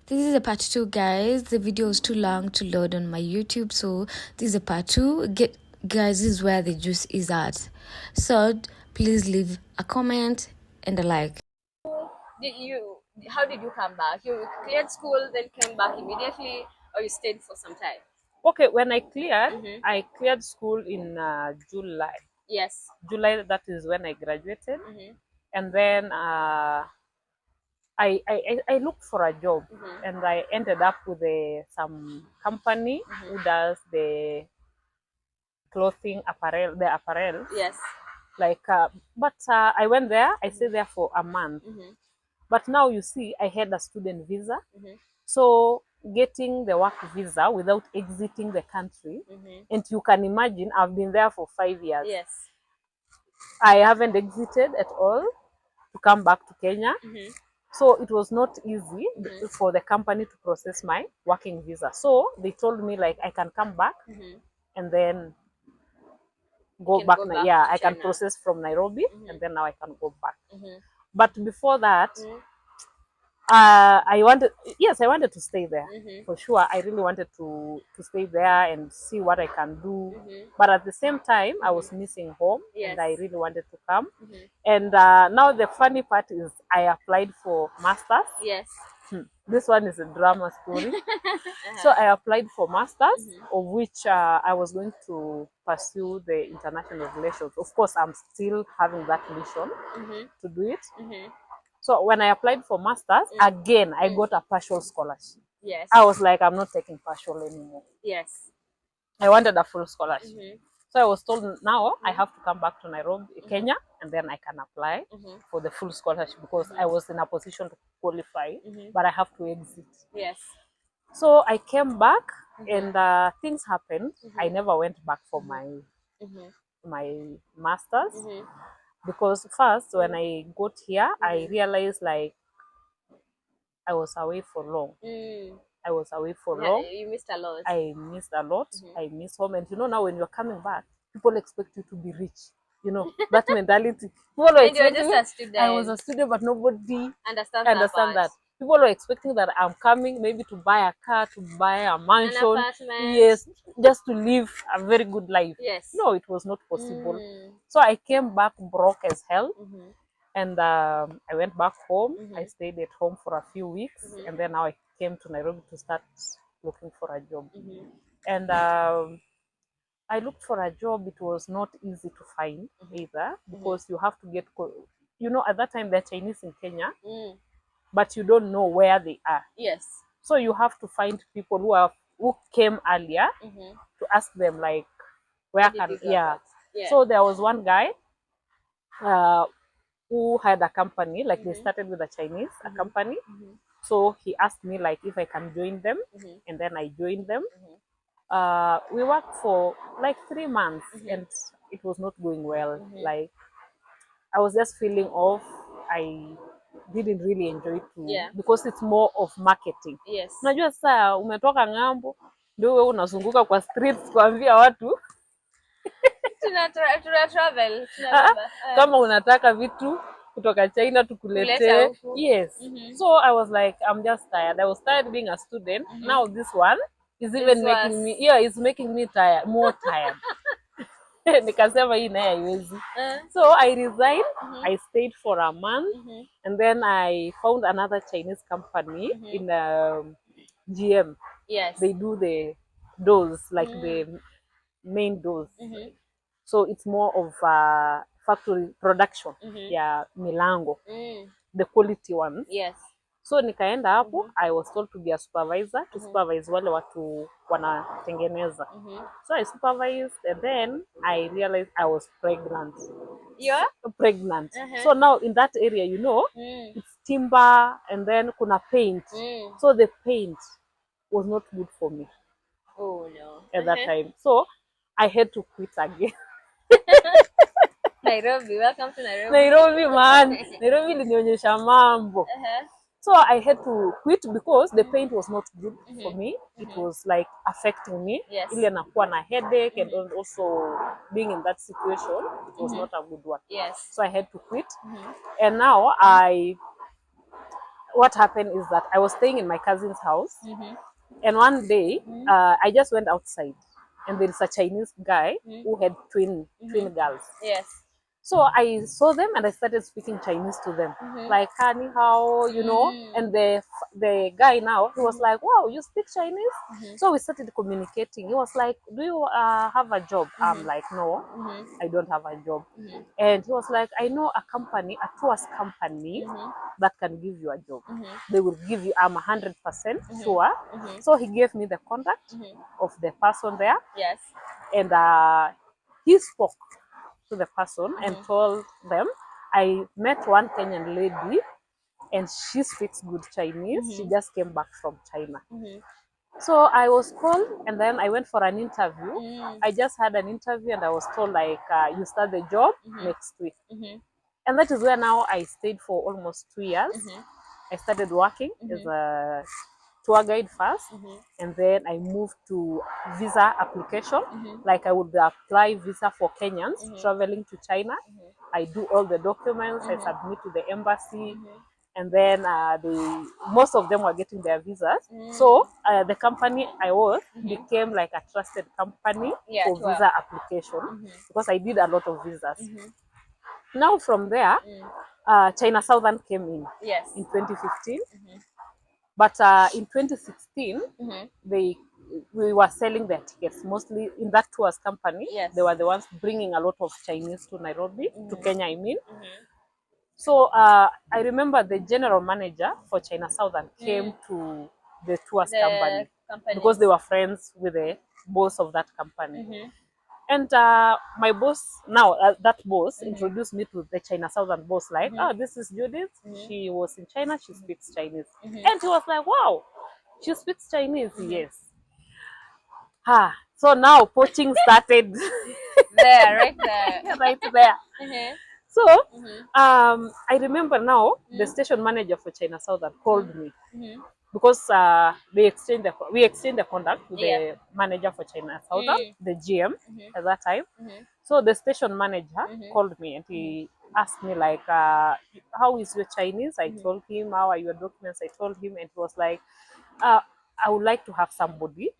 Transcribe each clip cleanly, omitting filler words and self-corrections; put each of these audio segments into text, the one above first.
This is a part 2, guys. The video is too long to load on my YouTube, so this is a part 2. Guys, this is where the juice is at. So please leave a comment and a like. How did you come back? You cleared school, then came back immediately, or you stayed for some time? Okay, when I cleared school in July. Yes. July, that is when I graduated. And then I looked for a job, and I ended up with some company who does the clothing apparel, the apparel. Yes. But I went there, I stayed there for a month. But now you see, I had a student visa. So getting the work visa without exiting the country, and you can imagine, I've been there for 5 years. Yes. I haven't exited at all to come back to Kenya. So it was not easy for the company to process my working visa. So they told me like I can come back and then go back. Yeah, I can process from Nairobi and then now I can go back. But before that, I wanted to stay there for sure. I really wanted to stay there and see what I can do. But at the same time, I was missing home and I really wanted to come. And now the funny part is I applied for masters. Yes. This one is a drama story. So I applied for masters, of which I was going to pursue the international relations. Of course, I'm still having that mission to do it. So when I applied for masters, again, I got a partial scholarship. Yes. I was like, I'm not taking partial anymore. Yes. I wanted a full scholarship. So I was told now I have to come back to Nairobi, Kenya, and then I can apply for the full scholarship because I was in a position to qualify, but I have to exit. Yes. So I came back and things happened. I never went back for my masters. Because first, when I got here, I realized like I was away for long. I was away for long. You missed a lot. I missed a lot. I miss home. And you know, now when you're coming back, people expect you to be rich. You know, that mentality. People and you were just a student. I was a student, but nobody understand that. People were expecting that I'm coming maybe to buy a car, to buy a mansion. An apartment. Yes, just to live a very good life. Yes. No, it was not possible. So I came back broke as hell. And I went back home. I stayed at home for a few weeks. And then now I came to Nairobi to start looking for a job. And I looked for a job. It was not easy to find either because you have to get, you know, at that time they're Chinese in Kenya. But you don't know where they are. Yes. So you have to find people who came earlier to ask them like, where can So there was one guy who had a company, like they started with a Chinese, a company. So he asked me like if I can join them, and then I joined them. We worked for like 3 months and it was not going well. Like I was just feeling off. I didn't really enjoy it because it's more of marketing. Yes. Unajua sasa umetoka ng'ambo ndio wewe unazunguka kwa streets kuambia watu tuna travel. Kama unataka vitu kutoka China tukuletee. Yes. So I was like, I'm just tired. I was tired being a student. Now this one is even making me, it's making me tired, more tired. Nikasema hii naye haiwezi. So I resigned. I stayed for a month and then I found another Chinese company in GM. Yes. They do the doors, like the main doors. So it's more of factory production. Yeah, milango. The quality ones. Yes. So nikaenda hapo, I was told to be a supervisor, to supervise wale watu wanatengeneza. So I supervised and then I realized I was pregnant. You're pregnant. So now in that area, you know, it's timber and then kuna paint. So the paint was not good for me. Oh no. At that time. So I had to quit again. Nairobi, welcome to Nairobi. Nairobi man, Nairobi linionyesha mambo. So I had to quit because the paint was not good for me. It was like affecting me. Yes. Ile nakuwa na headache and also being in that situation, it was not a good one. Yes. So I had to quit. And now I what happened is that I was staying in my cousin's house, and one day I just went outside, and there is a Chinese guy who had twin girls. Yes. So I saw them and I started speaking Chinese to them, like "Honey, how you know?" And the guy now, he was like, "Wow, you speak Chinese?" So we started communicating. He was like, "Do you have a job?" I'm like, "No, I don't have a job." And he was like, "I know a company, a tours company, that can give you a job. They will give you. I'm 100% sure." So he gave me the contact of the person there, Yes. and he spoke to the person and told them, I met one Kenyan lady and she speaks good Chinese. She just came back from China. So I was called and then I went for an interview. I just had an interview and I was told like, you start the job next week. And that is where now I stayed for almost 2 years. I started working as a tour guide first, and then I moved to visa application. Like I would apply visa for Kenyans traveling to China. I do all the documents, I submit to the embassy, and then most of them were getting their visas. So the company I was became like a trusted company for visa application because I did a lot of visas. Now from there, China Southern came in in 2015. But in 2016, we were selling their tickets mostly in that tours company. They were the ones bringing a lot of Chinese to Nairobi, to Kenya, I mean. So I remember the general manager for China Southern came to the tours company because they were friends with the boss of that company. And my boss, now that boss, introduced me to the China Southern boss, like, oh, this is Judith. She was in China, she speaks Chinese. And he was like, wow, she speaks Chinese, yes. So now poaching started There, right there. right there. So I remember now the station manager for China Southern called me because we exchanged the contact with the manager for China Southern, the GM at that time. So the station manager called me and he asked me like, how is your Chinese? I told him, how are your documents? I told him, and he was like, I would like to have somebody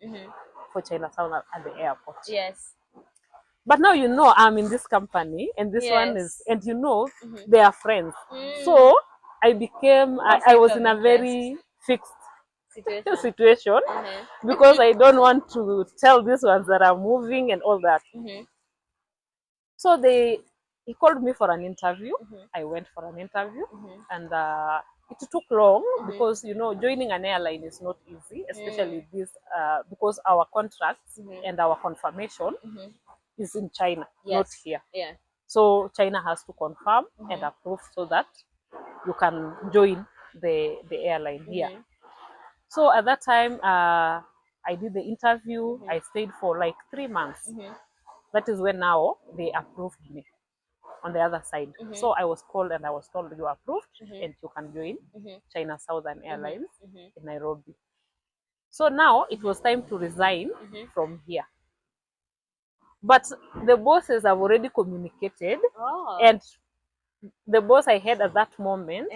for China Southern at the airport. Yes. But now you know I'm in this company, and this one is, and you know they are friends. So I became, I was in a very fixed situation because I don't want to tell these ones that I'm moving and all that. So he called me for an interview. I went for an interview, and it took long because you know joining an airline is not easy, especially this because our contracts and our confirmation is in China, not here. So China has to confirm and approve so that you can join the airline here. So at that time, I did the interview. I stayed for like 3 months. That is when now they approved me on the other side. So I was called and I was told you are approved and you can join China Southern Airlines in Nairobi. So now it was time to resign from here. But the bosses have already communicated, and the boss I had at that moment,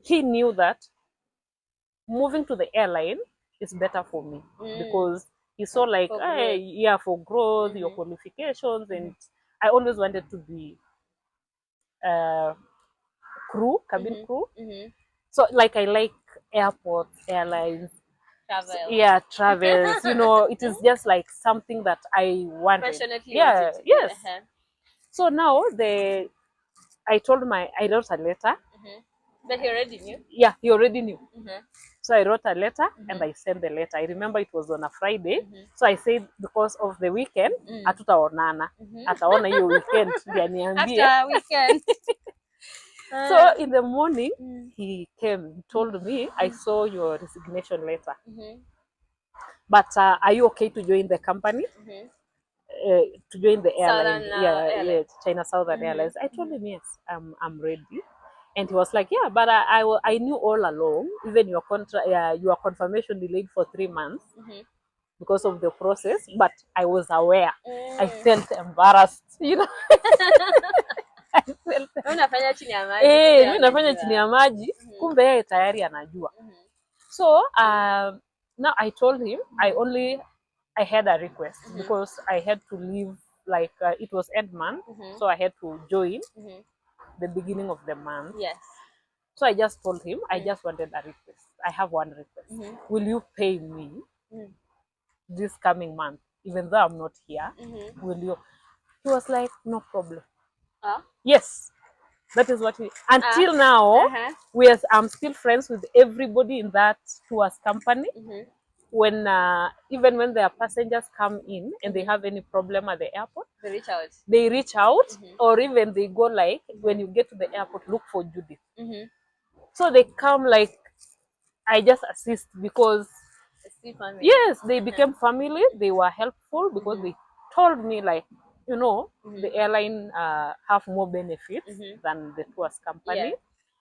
he knew that moving to the airline is better for me because he saw like, hey, yeah, for growth, your qualifications, and I always wanted to be crew, cabin crew. So like I like airports, airlines, Travel. travels. You know, it is just like something that I wanted. Passionately Yeah, wanted to. yes. So now I wrote a letter. But he already knew. Yeah, he already knew. So I wrote a letter and I sent the letter. I remember it was on a Friday. So I said because of the weekend, hatutaonana. Ataona hiyo weekend ndio niambie. After weekend. So in the morning, he came, he told me, I saw your resignation letter. But are you okay to join the company? To join the airline, Airline. China Southern Airlines. I told him yes, I'm ready. And he was like, yeah, but I knew all along, even your your confirmation delayed for 3 months because of the process, but I was aware. I felt embarrassed, you know. Unafanya chini ya maji. Mimi nafanya chini ya maji, kumbe yeye tayari anajua. So now I told him I had a request because I had to leave, like it was end month, so I had to join the beginning of the month. Yes. So I just told him I just wanted a request. I have one request. Will you pay me this coming month, even though I'm not here? Will you? He was like, no problem. Yes, that is what he. Until now, I'm still friends with everybody in that tours company. When even when their passengers come in and they have any problem at the airport, they reach out, or even they go like, when you get to the airport, look for Judith. So they come like, I just assist because yes, they became family. They were helpful because they told me like, the airline have more benefits than the tours company.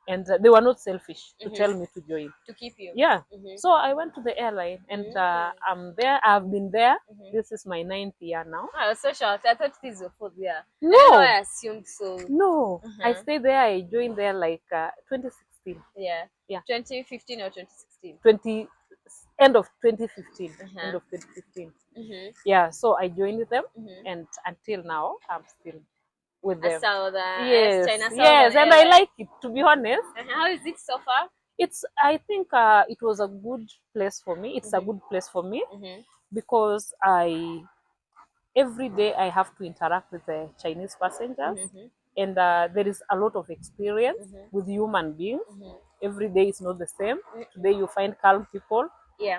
And they were not selfish to tell me to join. To keep you. Yeah. So I went to the airline and I'm there. I've been there. This is my 9th year now. I was so shocked. I thought this was for there. No. I assumed so. No. I stayed there. I joined there like 2016. Yeah. 2015 or 2016? End of 2015. End of 2015. Yeah. So I joined them and until now I'm still with them. Yes, China yes, and I like it, to be honest. How is it so far? I think it was a good place for me. It's a good place for me because every day I have to interact with the Chinese passengers, and there is a lot of experience with human beings. Every day is not the same. Today you find calm people.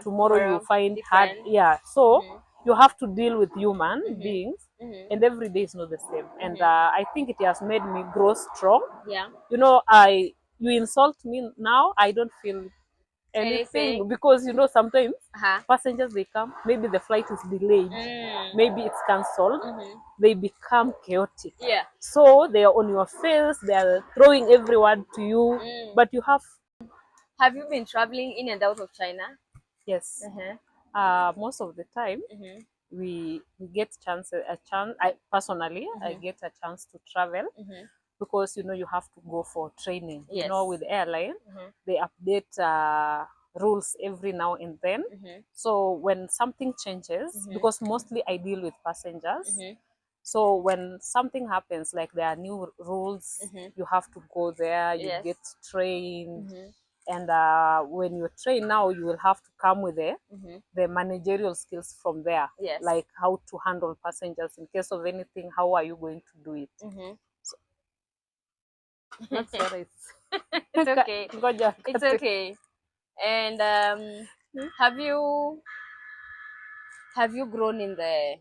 Tomorrow you find hard. Yeah. So you have to deal with human beings, and every day is not the same. And I think it has made me grow strong. Yeah. You insult me now, I don't feel anything because sometimes passengers, they come, maybe the flight is delayed, maybe it's cancelled, they become chaotic. Yeah. So they are on your face, they are throwing every word to you, but you have. Have you been traveling in and out of China? Yes. Most of the time we get a chance. I personally I get a chance to travel because you have to go for training. Yes. With the airline, they update rules every now and then. So when something changes, because mostly I deal with passengers, so when something happens, like there are new rules, you have to go there, you get trained. And when you train now, you will have to come with the managerial skills from there. Yes. Like how to handle passengers in case of anything, how are you going to do it? So, that's what it's okay. It's okay. And have you grown in the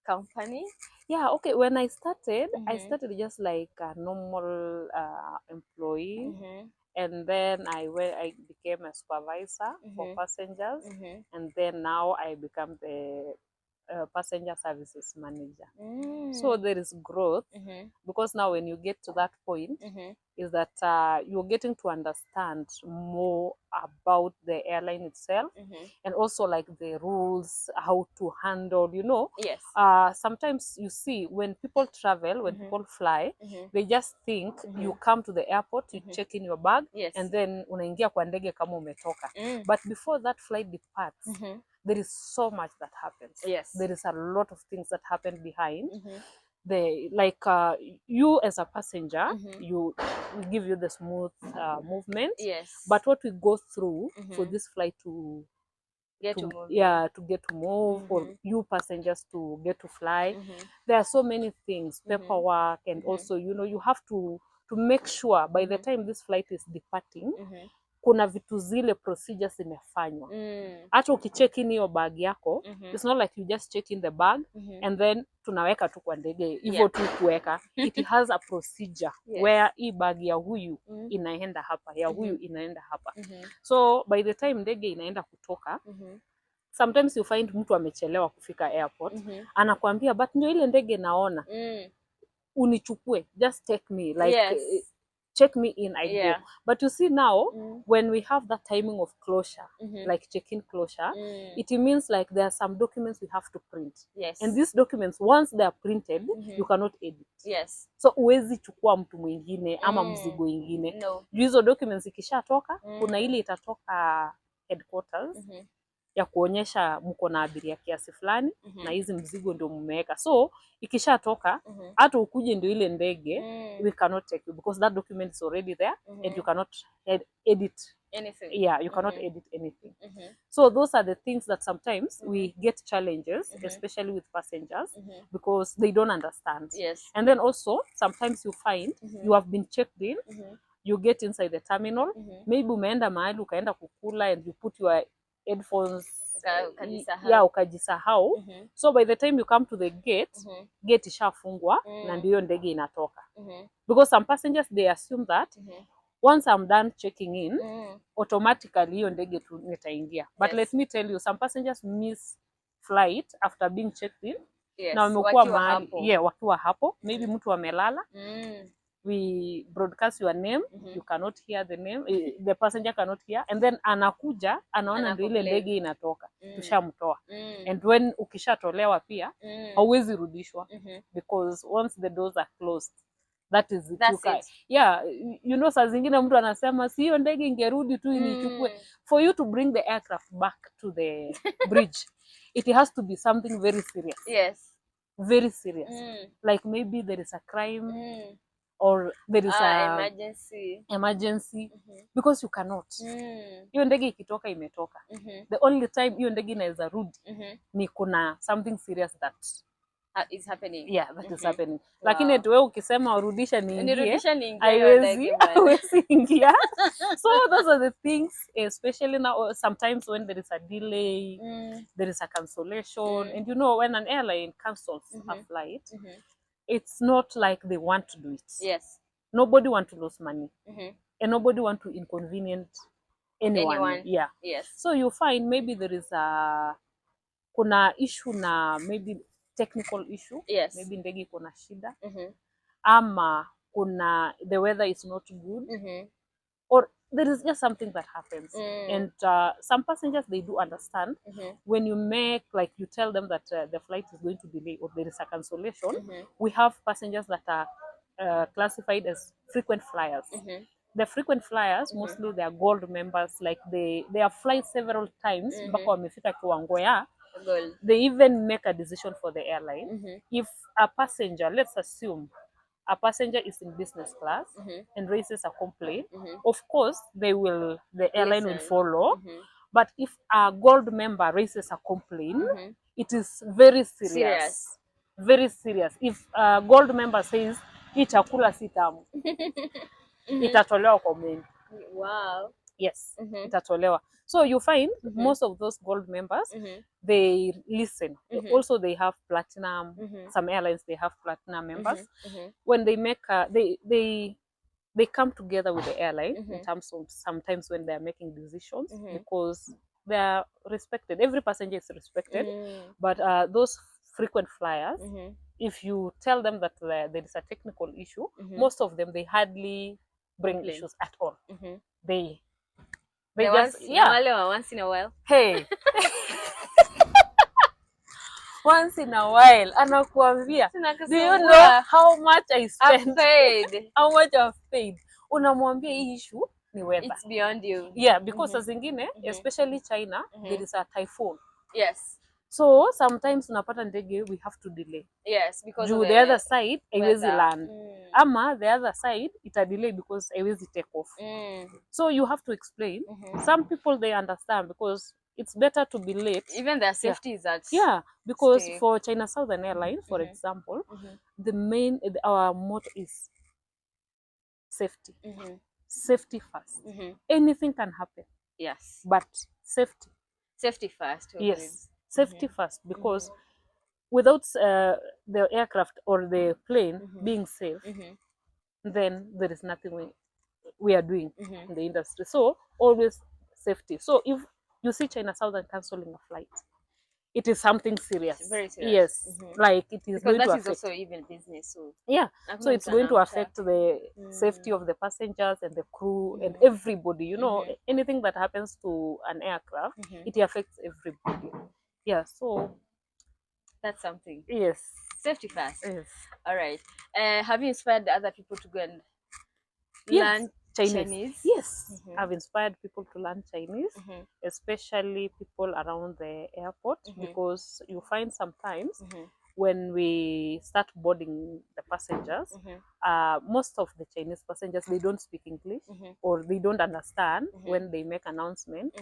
company? Yeah, okay. When I started just like a normal employee. And then I became a supervisor for passengers, and then now I become the passenger services manager. So there is growth because now when you get to that point, is that you're getting to understand more about the airline itself, and also like the rules, how to handle. Yes. Sometimes you see when people travel, when people fly, they just think you come to the airport, you check in your bag, and then unaingia kwa ndege kama umetoka. But before that flight departs, there is so much that happens. Yes. There is a lot of things that happen behind. You as a passenger, we give you the smooth movement. Yes. But what we go through for this flight to get to move, or you passengers to get to fly, there are so many things, paperwork, and also you have to make sure by the time this flight is departing, kuna vitu zile procedures zimefanywa. Hata ukicheck in hiyo bag yako, it's not like you just check in the bag and then tunaweka tu kwa ndege hivyo tu kuweka. It has a procedure where hii bag ya huyu inaenda hapa, ya huyu inaenda hapa. So by the time ndege inaenda kutoka, sometimes you find mtu amechelewa kufika airport, anakuambia but ndio ile ndege naona, unichukue, just take me, like check me in, I go. But you see now, when we have that timing of closure, like check-in closure, it means like there are some documents we have to print. Yes. And these documents, once they are printed, you cannot edit. Yes. So uwezi chukua mtu mwingine ama mzigo ingine. No. Hizo documents ikishatoka, kuna ile itatoka headquarters ya kuonyesha mko na abiria kiasi fulani na hizi mzigo ndio mmeweka. So ikishatoka hata ukuje ndio ile ndege, we cannot take you because that document is already there and you cannot edit anything. Yeah, you cannot edit anything. So those are the things that sometimes we get challenges, especially with passengers, because they don't understand. Yes. And then also sometimes you find you have been checked in, you get inside the terminal, maybe umeenda mahali ukaenda kukula and you put your headphones ukajisahau. So by the time you come to the gate, gate ishafungwa na ndio ndege inatoka. Because some passengers, they assume that once I'm done checking in, automatically hiyo ndege tu nitaingia. But let me tell you, some passengers miss flight after being checked in. Na wamekuwa mahali wakiwa hapo, maybe mtu amelala. We broadcast your name, you cannot hear the name, the passenger cannot hear, and then anakuja anaona ndio ile ndege inatoka, tushamtoa. And when ukishatolewa pia hauwezi rudishwa, because once the doors are closed, that is it. Yeah, you know, saa zingine mtu anasema si hiyo ndege ingerudi tu inichukue. For you to bring the aircraft back to the bridge, it has to be something very serious. Yes. Very serious. Like maybe there is a crime, or there is a emergency, because you cannot. Hiyo ndege ikitoka imetoka. The only time hiyo ndege inaweza rudi ni kuna something serious that is happening. Yeah, that is happening. Lakini wewe ukisema urudisha niingie, haiwezi ingia. So those are the things, especially now sometimes when there is a delay, there is a cancellation, and you know, when an airline cancels a flight, it's not like they want to do it. Yes. Nobody want to lose money. And nobody want to inconvenience anyone. Yeah. Yes. So you find maybe there is kuna issue na maybe technical issue. Yes. Maybe ndege iko na shida. Ama kuna the weather is not good. Or there is just something that happens. And some passengers, they do understand when you make, like you tell them that the flight is going to delay or there is a cancellation. We have passengers that are classified as frequent flyers. The frequent flyers, mostly they are gold members, like they have flight several times mpaka wamefika kiwango ya gold. They even make a decision for the airline. If a passenger, let's assume a passenger is in business class and raises a complaint, of course the airline will follow. But if a gold member raises a complaint, it is very serious. Very serious. If a gold member says hii chakula si tamu, itatolewa kwa menu. Wow. Yes, itatolewa. So you find most of those gold members, they listen. Also, they have platinum. Some airlines, they have platinum members. When they make, they come together with the airline in terms of sometimes when they are making decisions, because they are respected. Every passenger is respected. But those frequent flyers, if you tell them that there is a technical issue, most of them, they hardly bring issues at all. They just once in a while. Hey. Once in a while, anakuambia, do you know how much I spent? How much I've paid? Unamwambia hii issue ni weather. It's beyond you. Yeah, because as zingine, especially China, there is a typhoon. Yes. So sometimes unapata ndege, we have to delay. Yes, because of the other side haiwezi land. Ama the other side ita delay because haiwezi take off. So you have to explain. Some people, they understand because it's better to be late. Even their safety is at because stake. For China Southern Airlines, for example, our motto is safety. Safety first. Anything can happen. Yes. But safety. Safety first. Yes. Safety first, because without the aircraft or the plane being safe, then there is nothing we are doing in the industry. So always safety. So if you see China Southern cancelling a flight, it is something serious. It's very serious. Yes, like it is Because going that to is affect. also even business. So Yeah, so it's going to affect the safety of the passengers and the crew and everybody. You know, anything that happens to an aircraft, it affects everybody. Yeah, so that's something. yes, Safety first. yes, All right. Have you inspired other people to go and yes. learn Chinese. Yes, Mhm. I've inspired people to learn Chinese, Mhm. especially people around the airport, because you find sometimes Mhm. when we start boarding the passengers, most of the Chinese passengers, they don't speak English or they don't understand when they make announcements.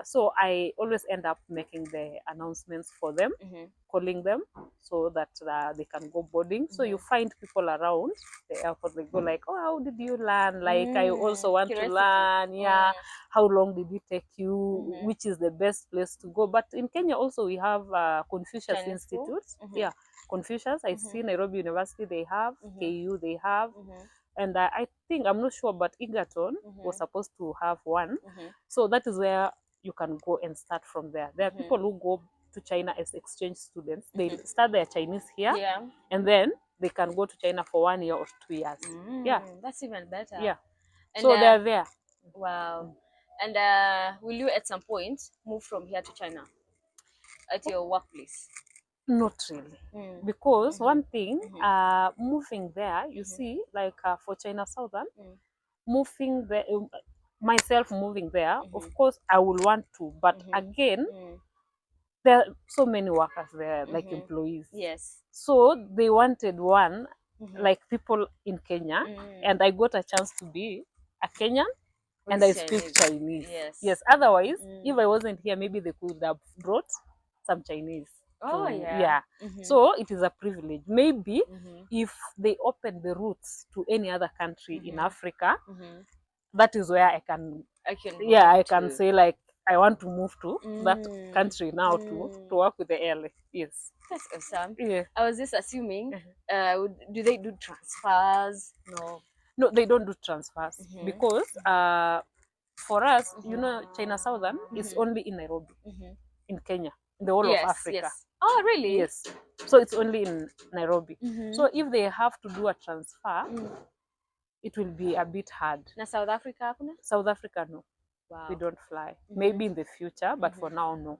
So I always end up making the announcements for them, calling them so that they can go boarding. So you find people around the airport, they go like, oh, how did you learn? Like, I also want to Curiosity. learn. Yeah. How long did it take you? Which is the best place to go? But in Kenya also we have Confucius Chinese school? Institutes. Yeah, Confucius. I see Nairobi University, they have, KU, they have. And I think, I'm not sure, but Egerton was supposed to have one. So that is where you can go and start from there. There are people who go to China as exchange students. They start their Chinese here, Yeah. and then they can go to China for 1 year or 2 years. Yeah, That's even better. yeah. And So they're there. wow. And will you at some point move from here to China at your workplace? Not really. Because one thing, moving there, you see, like for China Southern, moving there, myself moving there, of course, I will want to. But again, there are so many workers there, like employees. Yes. So they wanted one, like people in Kenya, and I got a chance to be a Kenyan, and I speak Chinese. Yes. Yes. Otherwise, if I wasn't here, maybe they could have brought some Chinese. Oh, to, yeah. So it is a privilege. Maybe if they open the routes to any other country in Africa, that is where I can, I can I can say like I want to move to that country now to work with the airline. Yes. That's awesome. Yeah. I was just assuming, do they do transfers? No. No, they don't do transfers because for us, you know, China Southern is only in Nairobi, in Kenya, in the whole of Africa. Yes. Oh, really? Yes. So it's only in Nairobi. So if they have to do a transfer, it will be a bit hard. Na South Africa hakuna? South Africa, no. Wow. We don't fly. Maybe in the future, but for now, no.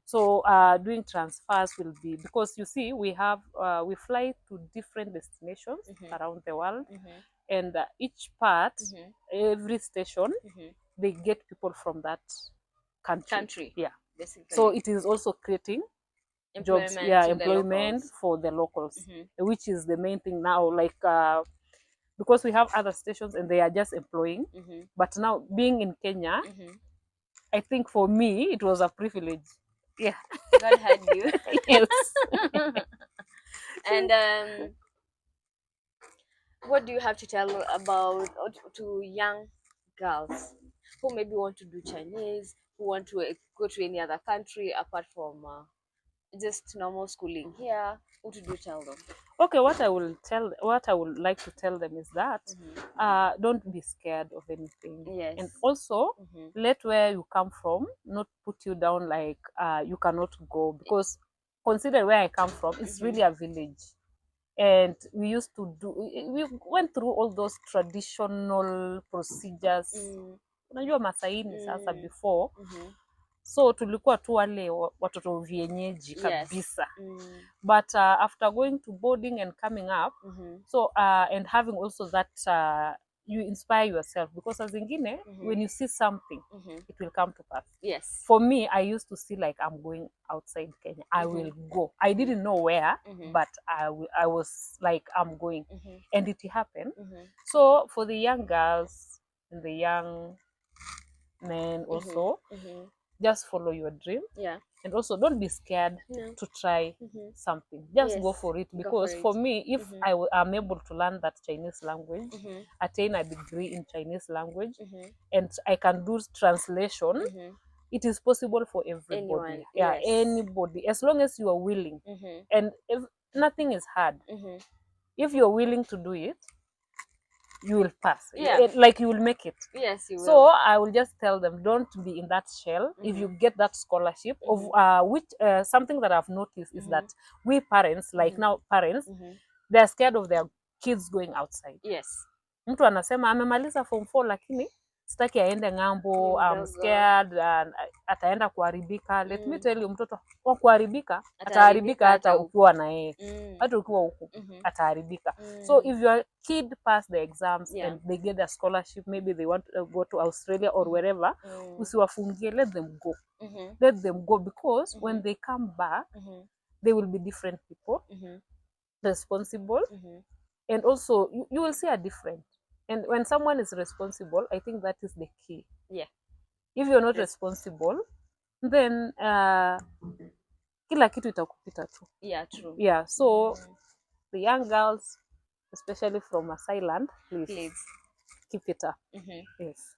So doing transfers will be, because you see, we have we fly to different destinations around the world, and each part, every station, they get people from that country. Yeah. Basically. So it is also creating jobs, employment for the locals, which is the main thing now. Like because we have other stations and they are just employing, but now being in Kenya, I think for me it was a privilege. Yeah. God had you. Yes. And what do you have to tell about to young girls who maybe want to do Chinese, who want to go to any other country apart from just normal schooling here? What do you tell them? Okay, what I would like to tell them is that don't be scared of anything. Yes. And also let where you come from not put you down like you cannot go, because consider where I come from, it's really a village. And we used to do, we went through all those traditional procedures. Unajua Masaini sasa before. So tulikuwa tu wale watoto vienyeji kabisa. But after going to boarding and coming up, so and having also that you inspire yourself, because as zingine when you see something, it will come to pass. Yes. For me, I used to see like I'm going outside Kenya. I will go. I didn't know where, but I was like I'm going, and it happened. So for the young girls and the young men also, just follow your dream. Yeah. And also don't be scared to try something. Just go for it, because for me, if I am able to learn that Chinese language, attain a degree in Chinese language, and I can do translation, it is possible for everybody. Anyone, anybody, as long as you are willing. And if nothing is hard, if you're willing to do it, you will pass. Yeah. Like you will make it. Yes, you will. So I will just tell them, don't be in that shell. If you get that scholarship, of which something that I've noticed is that we parents, like now parents, they're scared of their kids going outside. Yes. Mtu anasema amemaliza form 4 lakini sitaki aende ng'ambo, I'm scared and ataenda kuharibika. Let me tell you, mtoto wa kuharibika ataharibika hata ukiwa na yeye. Hata ukiwa huko ataharibika. So if your kid pass the exams and they get a scholarship, maybe they want to go to Australia or wherever, usiwafungie, let them go. Let them go, because when they come back, they will be different people, responsible, and also you will see a different. And when someone is responsible, I think that is the key. Yeah. If you're not responsible, then kila kitu itakupita tu. Yeah, true. Yeah, so the young girls, especially from Masai land, please keep it up. Yes.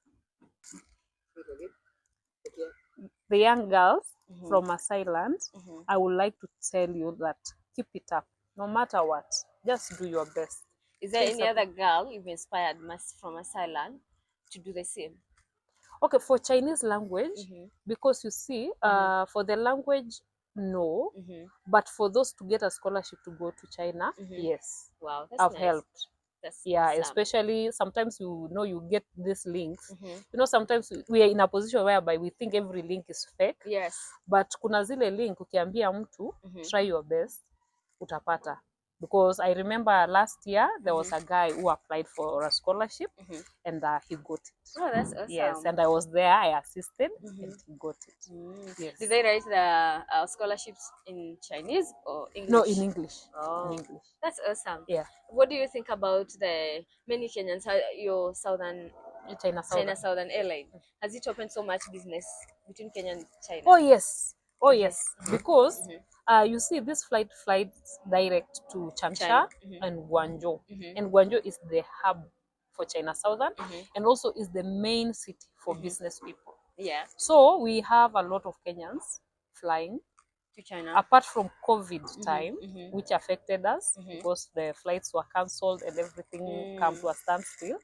The young girls from Masai land, I would like to tell you that keep it up. No matter what, just do your best. Is there any other girl you've inspired from Masai land to do the same? Okay, for Chinese language, because you see, for the language, no, but for those to get a scholarship to go to China, yes. Wow, that's I've nice. helped. That's Yeah, awesome. especially sometimes you get these links. You know, sometimes we are in a position whereby we think every link is fake. Yes. But kuna zile link ukiambia mtu, try your best, utapata. Because I remember last year there was a guy who applied for a scholarship and he got it. Oh, that's awesome. Yes, and I was there, I assisted, and he got it. Yes. Did they write the scholarships in Chinese or English? No, in English. Oh, in English. That's awesome. Yeah. What do you think about the many Kenyans, your China Southern Airline? Has it opened so much business between Kenya and China? Oh, yes. Oh, yes. Because you see, this flights direct to Changsha and Guangzhou. And Guangzhou is the hub for China Southern and also is the main city for business people. Yeah. So we have a lot of Kenyans flying to China. Apart from COVID time, which affected us because the flights were cancelled and everything came to a standstill.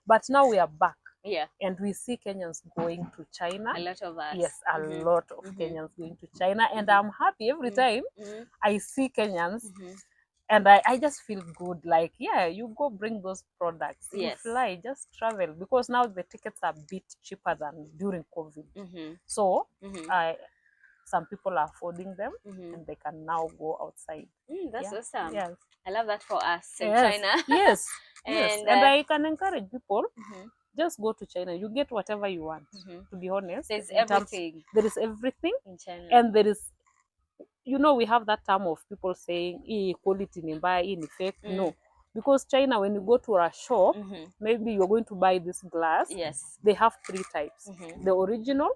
But now we are back. Yeah. And we see Kenyans going to China. A lot of us. Yes, a lot of Kenyans going to China. And I'm happy every time I see Kenyans. And I just feel good. Like, yeah, you go bring those products. Yes. You fly, just travel. Because now the tickets are a bit cheaper than during COVID. So, some people are affording them and they can now go outside. That's awesome. Yes. I love that for us in Yes. China. Yes. And, yes. And I can encourage people, just go to China. You get whatever you want, to be honest. There's everything. There is everything. In China. And there is, you know, we have that term of people saying, quality ni mbaya, ni fake. No. Because China, when you go to a shop, maybe you're going to buy this glass. Yes. They have 3 types. The original,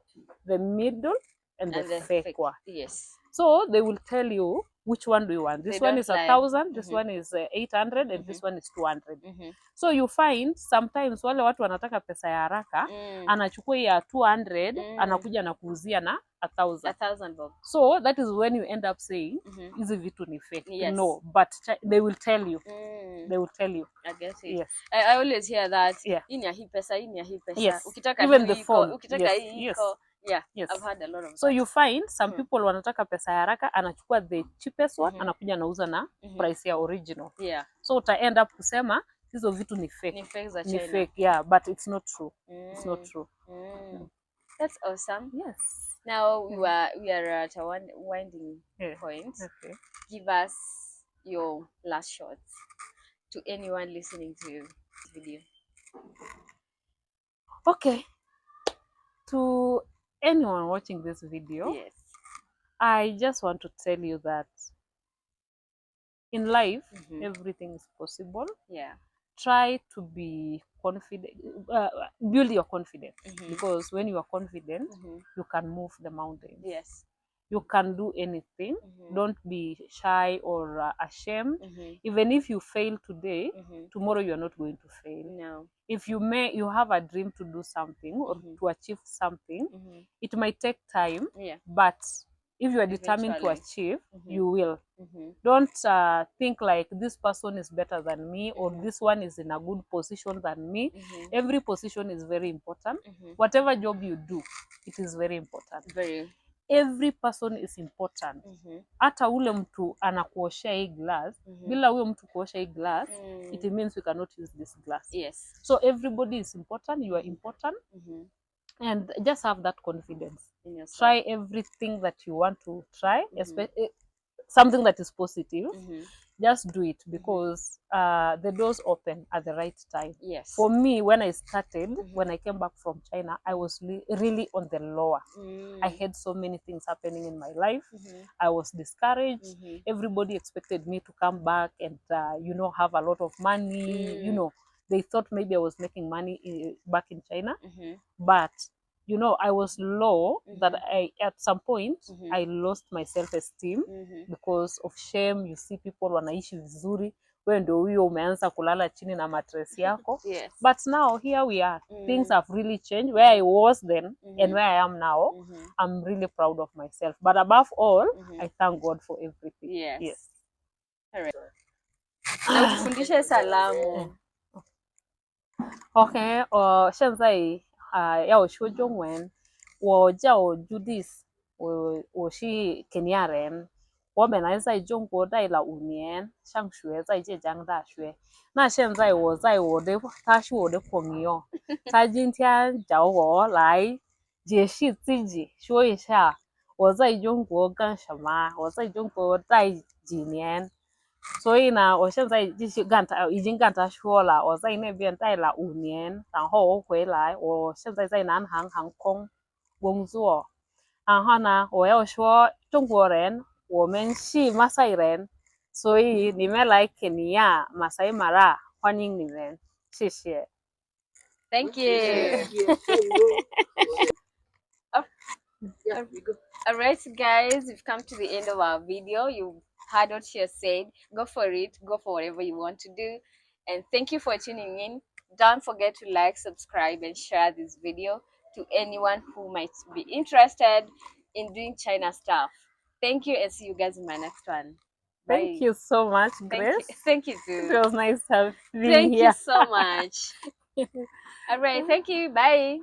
the middle, and the fake one. Yes. So they will tell you which one do you want. This one is 1,000, this one is 800, and this one is 200. So you find sometimes wale watu wanataka pesa ya haraka, anachukua ya 200, anakuja na kuuzia na 1,000. 1,000 bob. So that is when you end up saying, hizi vitu ni fake. Yes. No, but they will tell you. They will tell you. I get it. Yes. I always hear that. Yeah. Hii ni ya hii pesa, hii ni ya hii pesa. Yes. Ukitaka even the phone. ukitaka Yes. hii Yes. iko. Yeah, yes. I've had a lot of so that. you find some people wanataka pesa ya haraka, anachukua the cheapest one, anakuja anauza na price ya original. Yeah. So uta end up kusema hizo vitu ni fake. Ni fake za Ni China. fake, yeah, but it's not true. It's not true. That's awesome. Yes. Now we are at a winding point. Okay. Give us your last shots to anyone listening to this video. Okay. To anyone watching this video, Yes. I just want to tell you that in life, everything is possible. Yeah. Try to be confident, build your confidence, because when you are confident, you can move the mountains. Yes. You can do anything. Don't be shy or ashamed. Even if you fail today, tomorrow you are not going to fail. No. If you have a dream to do something or to achieve something, it might take time, but if you are determined to Eventually. achieve, you will. Don't think like this person is better than me or this one is in a good position than me. Every position is very important. Whatever job you do, it is very important. Very. Every person is important. Hata ule mtu anakuoshea hii glass, bila huyo mtu kuosha hii glass, it means we cannot use this glass. Yes. So everybody is important, you are important. And just have that confidence. In yourself. Try everything that you want to try, something that is positive. Just do it because the doors open at the right time. Yes. For me, when I started, when I came back from China, I was really on the lower. I had so many things happening in my life. I was discouraged. Everybody expected me to come back and, you know, have a lot of money. You know, they thought maybe I was making money back in China. But you know, I was low that at some point I lost my self-esteem because of shame. You see people wanaishi vizuri, wewe ndio huyo umeanza kulala chini na mattress yako. Yes. But now here we are. Things have really changed. Where I was then and where I am now, I'm really proud of myself. But above all, I thank God for everything. Yes. All right. Na utufundishe salamu. Okay, 现在要说中文。我叫 Judith， 我是肯尼亚人。我本来在中国待了5年，上学在浙江大学。那现在他是我的朋友，他今天找我来解释自己，说一下我在中国干什么，我在中国待几年。所以呢，我现在就是已经跟他说了，我在那边待了5年，然后我回来，我现在在南航航空工作。然后呢，我要说中国人，我们是马赛人，所以你们来肯尼亚、马赛马拉，欢迎你们，谢谢。Thank you. Yeah, we go. Alright, guys, we've come to the end of our video. You heard what she said. Go for it. Go for whatever you want to do. And thank you for tuning in. Don't forget to like, subscribe, and share this video to anyone who might be interested in doing China stuff. Thank you, and see you guys in my next one. Bye. Thank you so much, Grace. Thank you too. It was nice having you Thank here. you so much. Alright, thank you. Bye.